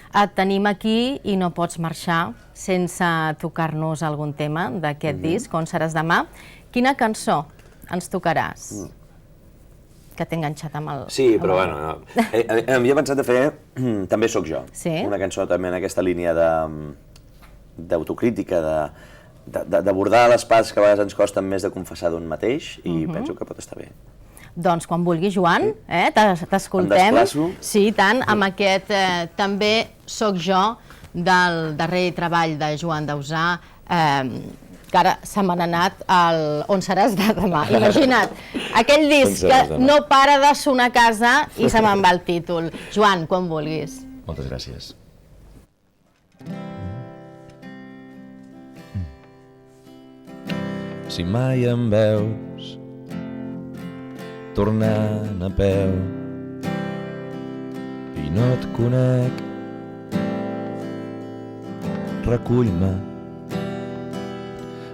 Et tenim aquí i no pots marxar sense tocar-nos algun tema d'aquest disc, On seràs demà. Quina cançó ens tocaràs? Que t'he enganxat amb el... Sí, però bueno, havia pensat de fer També sóc jo. Sí? Una cançó també en aquesta línia d'autocrítica, d'abordar les parts que a vegades ens costen més de confessar d'un mateix i penso que pot estar bé. Doncs quan vulguis, Joan, t'escoltem. Em desplaço? Sí, i tant, amb aquest També sóc jo, del darrer treball de Joan Dausà, que ara se m'ha anat al On seràs demà. Imagina't, aquell disc que no para de sonar a casa i se me'n va el títol. Joan, quan vulguis. Moltes gràcies. Si mai em veus tornant a peu i no et conec, recull-me.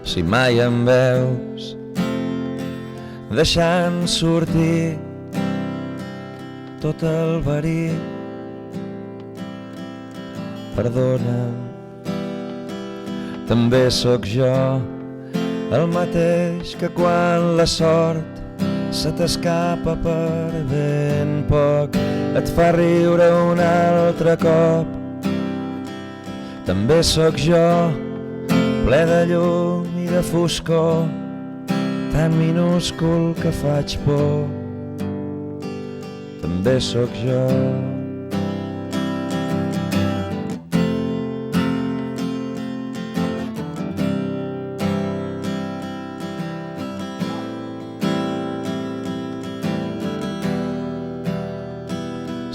Si mai em veus deixant sortir tot el verí, perdona'm, també sóc jo, el mateix que quan la sort se t'escapa per ben poc, et fa riure un altre cop. També sóc jo, ple de llum i de foscor, tan minúscul que faig por. També sóc jo.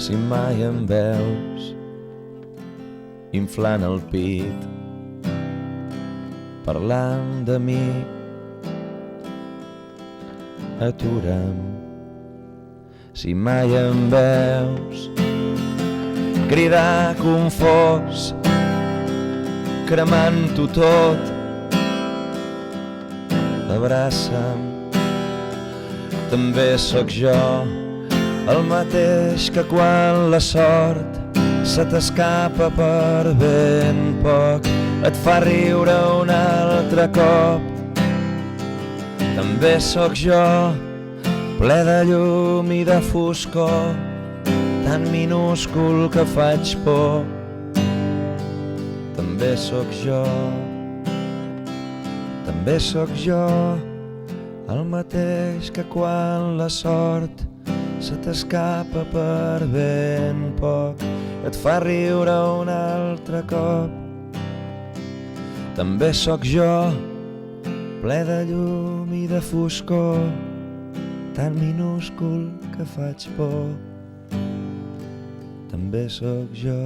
Si mai em veus inflant el pit, parlant de mi, atura'm. Si mai em veus cridar confós, cremant-ho tot, abraça'm. També sóc jo, el mateix que quan la sort se t'escapa per ben poc, et fa riure un altre cop. També sóc jo, ple de llum i de foscor, tan minúscul que faig por. També sóc jo, també sóc jo, el mateix que quan la sort se t'escapa per ben poc, et fa riure un altre cop. També sóc jo, ple de llum i de foscor, tan minúscul que faig por. També sóc jo.